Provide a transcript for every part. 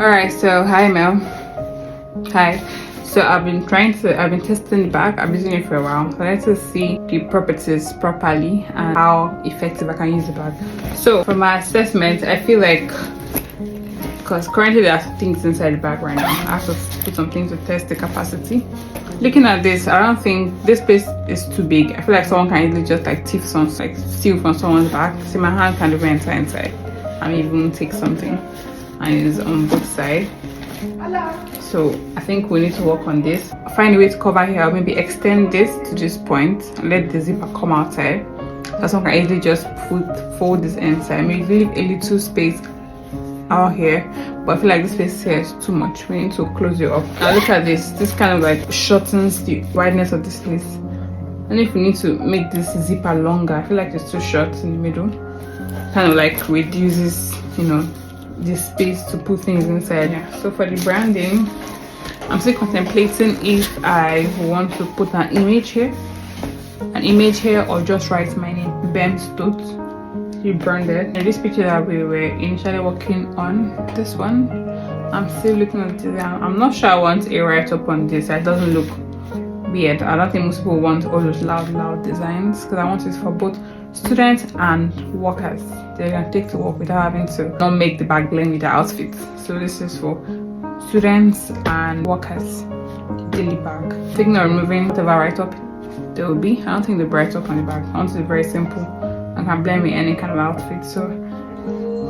Alright, so hi Mel. Hi. So I've been testing the bag. I've been using it for a while. So I like to see the properties properly and how effective I can use the bag. So for my assessment, I feel like, because currently there are things inside the bag right now, I have to put some things to test the capacity. Looking at this, I don't think this space is too big. I feel like someone can easily just like steal from someone's bag. See, my hand can even enter inside and even take something, and it's on both sides. So I think we need to work on this. Find a way to cover here, maybe extend this to this point and let the zipper come outside, so someone can easily just fold this inside. Maybe leave a little space out here, but I feel like this space here is too much. We need to close it up. Now look at this kind of like shortens the wideness of this place. And if we need to make this zipper longer, I feel like it's too short in the middle, kind of like reduces, you know, the space to put things inside. Yeah. So for the branding, I'm still contemplating if I want to put an image here or just write my name, Ben Stutz, branded. In this picture that we were initially working on, this one, I'm still looking at it. I'm not sure I want a write-up on this. It doesn't look weird. I don't think most people want all those loud designs, because I want it for both students and workers. They can take to work without having to not make the bag blend with the outfit. So this is for students and workers daily bag. Thinking of removing whatever write-up there will be. I don't think the write-up on the bag. I want it very simple and can blend with any kind of outfit. So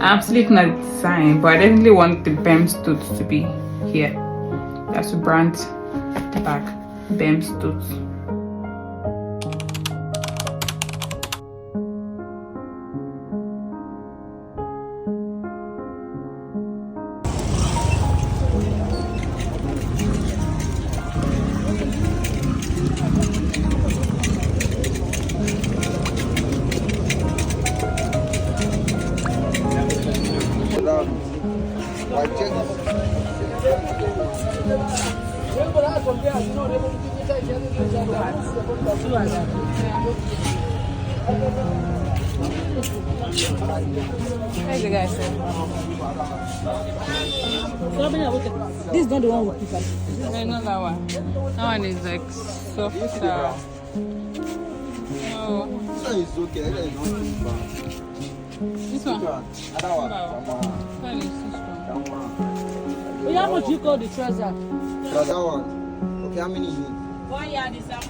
I'm still looking at the design, but I definitely want the BEM Stutz to be here. That's to brand the bag, BEM Stutz. The guy said. This is not the one with people. No, not that one. That one is like soft. Oh. It's okay. This one. That one. This one is too strong. How much you call the trouser? That one. Okay, how many you need? 1 yard is up.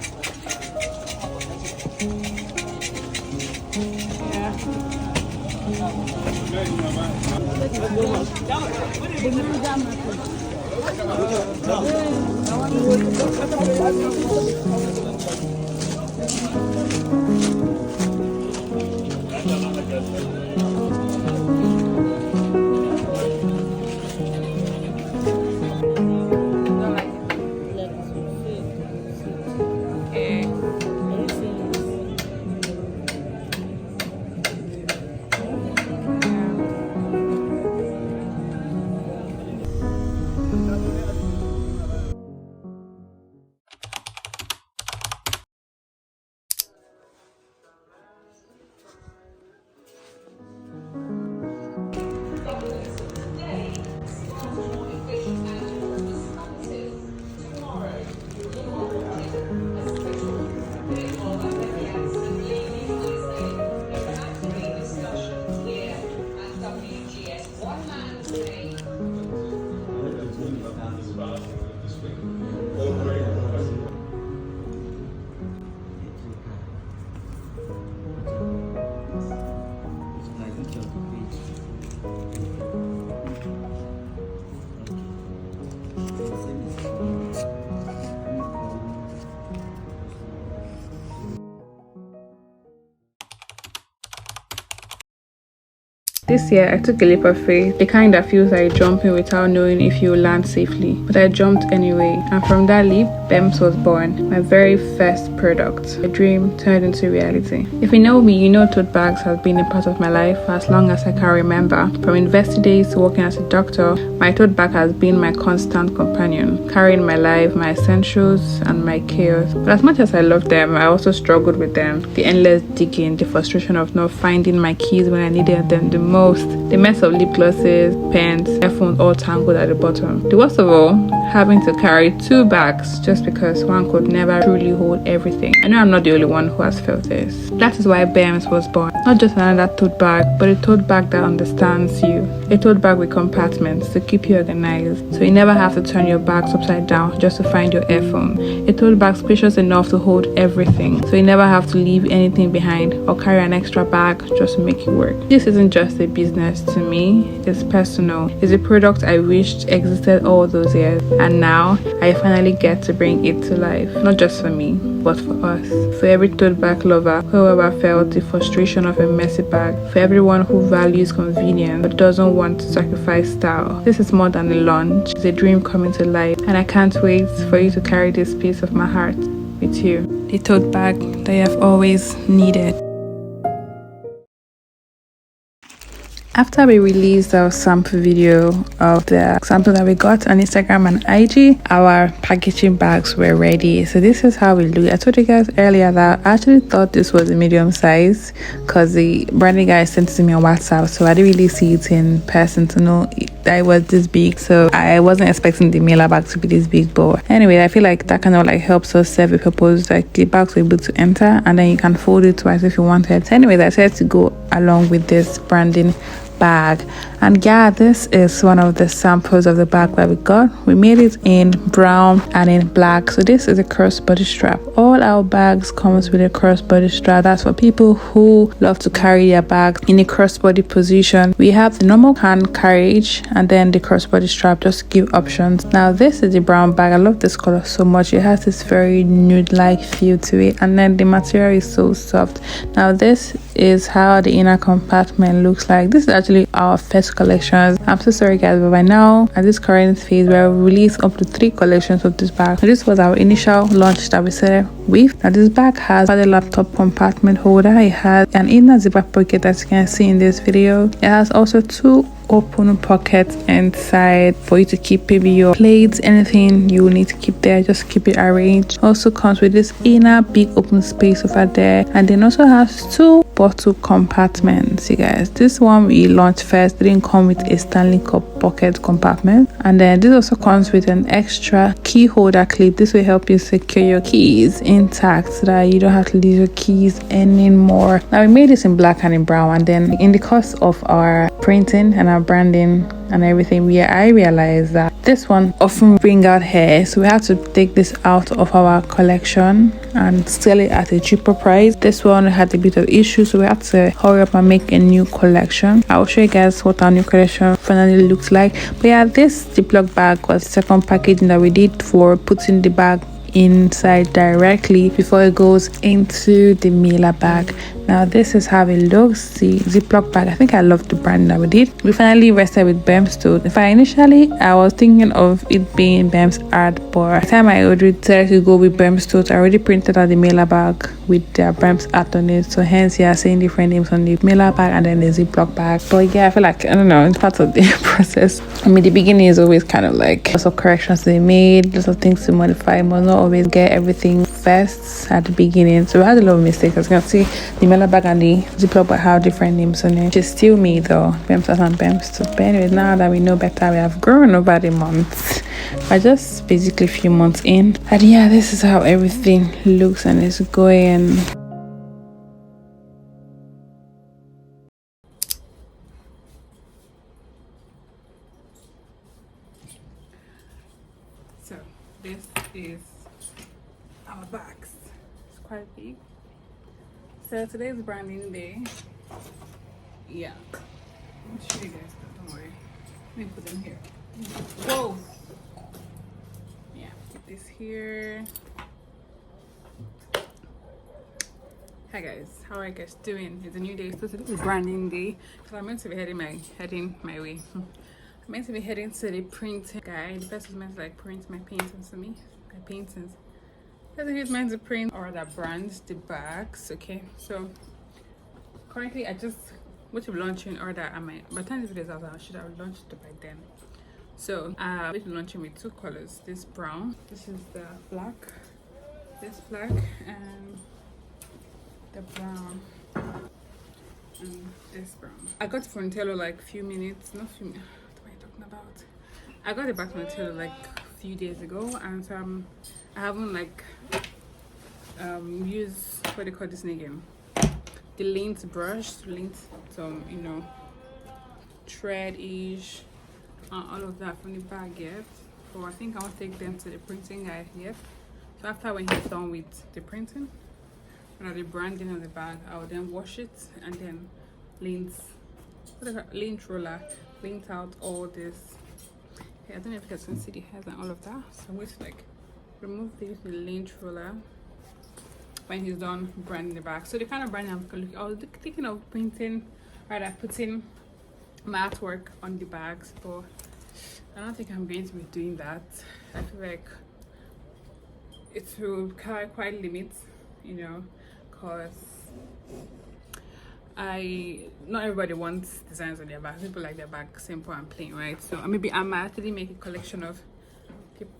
This year, I took a leap of faith, the kind that feels like jumping without knowing if you land safely. But I jumped anyway, and from that leap, BEMS was born, my very first product. A dream turned into reality. If you know me, you know tote bags has been a part of my life for as long as I can remember. From university days to working as a doctor, my tote bag has been my constant companion, carrying my life, my essentials, and my chaos. But as much as I loved them, I also struggled with them. The endless digging, the frustration of not finding my keys when I needed them the most, the mess of lip glosses, pens, earphones all tangled at the bottom. The worst of all, having to carry 2 bags just because one could never truly hold everything. I know I'm not the only one who has felt this. That is why BEMS was born. Not just another tote bag, but a tote bag that understands you. A tote bag with compartments to keep you organized, so you never have to turn your bags upside down just to find your earphone. A tote bag spacious enough to hold everything, so you never have to leave anything behind or carry an extra bag just to make it work. This isn't just a business to me, it's personal. It's a product I wished existed all those years, and now I finally get to bring it to life. Not just for me, but for us. For every tote bag lover who ever felt the frustration of a messy bag. For everyone who values convenience but doesn't want to sacrifice style. This is more than a launch, it's a dream coming to life, and I can't wait for you to carry this piece of my heart with you. The tote bag that you have always needed. After we released our sample video of the sample that we got on Instagram and IG, our packaging bags were ready. So this is how we look. I told you guys earlier that I actually thought this was a medium size because the branding guy sent it to me on WhatsApp, so I didn't really see it in person to know that it was this big. So I wasn't expecting the mailer bag to be this big, but anyway, I feel like that kind of like helps us serve a purpose. Like the bags were able to enter, and then you can fold it twice if you wanted. So anyway, I decided to go along with this branding bag, and yeah, this is one of the samples of the bag that we got. We made it in brown and in black. So this is a crossbody strap. All our bags comes with a crossbody strap. That's for people who love to carry their bag in a crossbody position. We have the normal hand carriage and then the crossbody strap, just to give options. Now this is the brown bag. I love this color so much. It has this very nude-like feel to it, and then the material is so soft. Now this is how the inner compartment looks like. This is actually our first collections. I'm so sorry guys, but by now at this current phase we've released up to 3 collections of this bag. So this was our initial launch that we started with. Now this bag has a laptop compartment holder. It has an inner zipper pocket, as you can see in this video. It has also 2 open pockets inside for you to keep maybe your plates, anything you will need to keep there, just keep it arranged. Also comes with this inner big open space over there, and then also has 2 bottle compartments. You guys, this one we launched first didn't come with a Stanley Cup pocket compartment, and then this also comes with an extra key holder clip. This will help you secure your keys intact so that you don't have to lose your keys anymore. Now we made this in black and in brown, and then in the course of our printing and our branding and everything, I realized that this one often bring out hair, so we had to take this out of our collection and sell it at a cheaper price. This one had a bit of issues, so we had to hurry up and make a new collection. I will show you guys what our new collection finally looks like. But yeah, this Ziploc bag was the second packaging that we did for putting the bag inside directly before it goes into the mailer bag. Now this is how it looks, the Ziploc bag. I think I love the brand that we did. We finally rested with BEMS too. In fact, initially I was thinking of it being BEMS art, but by the time I already decided to go with BEMS too, I already printed out the mailer bag with their BEMS art on it. So hence you are seeing different names on the mailer bag and then the Ziploc bag. But yeah, I feel like, I don't know, it's part of the process. I mean, the beginning is always kind of like lots of corrections to be made, lots of things to modify. You must not always get everything first at the beginning. So we had a lot of mistakes. As you can see, the mailer bag and the Ziploc bag have different names on it, which is still me though, BEMS and BEMS too. But anyway, now that we know better, we have grown over the months. We're just basically a few months in, and yeah, this is how everything looks and is going. So this is our bags. It's quite big. So today's branding day. Yeah, I'll show you guys, but don't worry. Let me put them here. Whoa! Yeah, put this here. Hi guys, how are you guys doing? It's a new day, so today is branding day. So I'm meant to be heading my way. I'm meant to be heading to the printing guy. The person is meant to like print my paintings for me. My paintings. The person who's meant to print or that brands the bags. Okay, so currently I just went to be launching order. By the time this video is out, I should have launched it by then. So I'm going to be launching with two colors. This brown. This is the black. This black and the brown and this brown. I got it from Tello like few minutes, not few minutes, what am I talking about? I got it back from Tello like a few days ago, and I haven't like used, what do you call this thing again? The lint brush, some, you know, thread-ish and all of that from the bag yet. So I think I want to take them to the printing guy yet. So after when he's done with the printing, the branding on the bag, I will then wash it and then lint roller, lint out all this. Okay, I don't know if you guys can see the hairs and all of that. So I'm going to like remove this with the lint roller when he's done branding the bag. So the kind of branding I'm looking, I was thinking of putting my artwork on the bags, but I don't think I'm going to be doing that. I feel like it will quite limit, you know, because not everybody wants designs on their bags. People like their bag simple and plain, right? So maybe I might actually make a collection of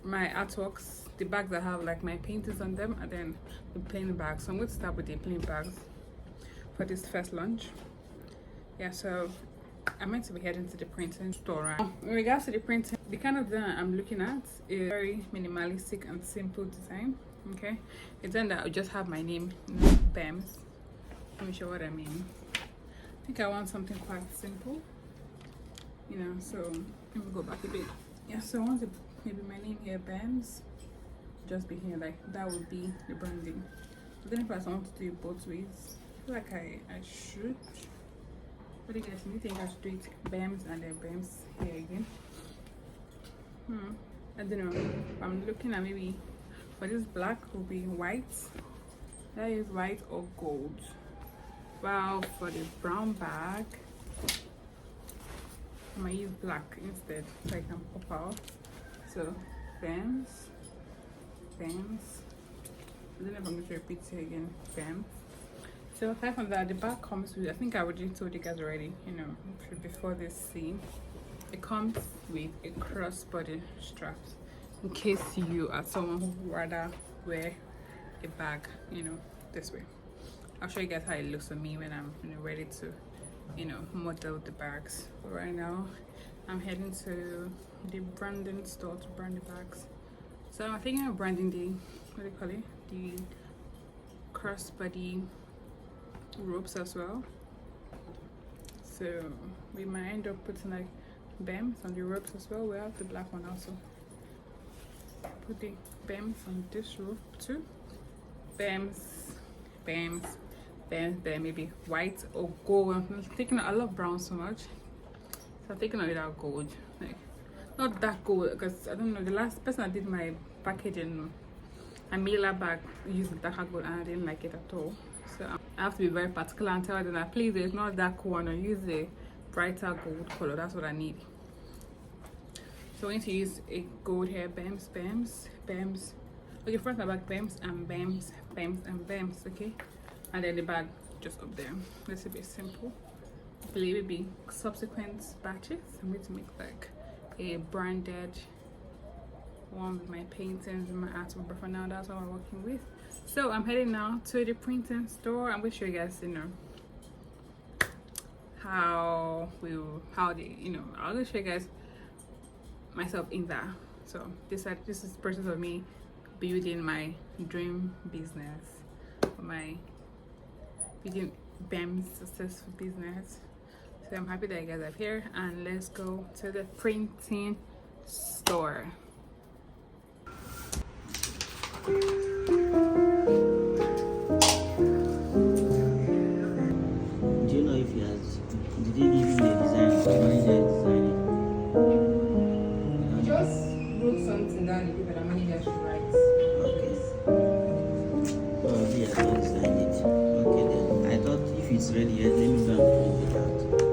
my artworks, the bags that have like my paintings on them, and then the plain bags. So I'm going to start with the plain bags for this first launch. Yeah, so I'm meant to be heading to the printing store. Right? In regards to the printing, the kind of design I'm looking at is very minimalistic and simple design. Okay, it's then that I'll just have my name, you know, BAMS. Let me show what I mean. I think I want something quite simple, you know. So let me go back a bit. Yeah, so I want to maybe my name here, BAMS, just be here, like that would be the branding. But then if I want to do it both ways, I feel like I should. What do you guys think? You think I should do it BAMS and then BAMS here again? I don't know. I'm looking at maybe for this black will be white. That is white or gold. Well, for the brown bag, I might use black instead so I can pop out. So BAMS. I don't know if I'm going to repeat it again. BAMS. So aside from that, the bag comes with, I think I already told you guys already, you know, before this scene, it comes with a crossbody strap in case you are someone who would rather wear a bag, you know, this way. I'll show you guys how it looks on me when I'm, you know, ready to, you know, model the bags. But right now I'm heading to the branding store to brand the bags. So I'm thinking of branding the, what do you call it, the crossbody ropes as well. So we might end up putting like BAMS on the ropes as well. We have the black one also. Put the BAMS on this rope too. BAMS, maybe white or gold. I'm thinking, I love brown so much, so I'm thinking of it out gold, like not that gold, because I don't know, the last person I did my packaging, a mailer bag, used darker gold and I didn't like it at all. So I have to be very particular and tell them that please, it's not that cool one, or use a brighter gold color. That's what I need. So I'm going to use a gold hair BAMS. Okay, front and back BAMS and BAMS. Okay, and then the bag just up there. This will be simple. I believe it'll be subsequent batches. I'm going to make like a branded one with my paintings and my artwork, but for now that's what I'm working with. So I'm heading now to the printing store. I'm going to show you guys, you know, how the, you know, I'll just show you guys myself in there. So this is the process of me building my dream business, my building BAMS successful business. So I'm happy that you guys are here, and let's go to the printing store. Did he give you the design? Manager design He just wrote something down in the paper that manager should write. it? Okay. Probably I can design it. Okay. go and print it out.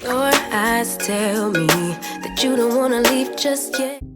Your eyes tell me that you don't wanna leave just yet.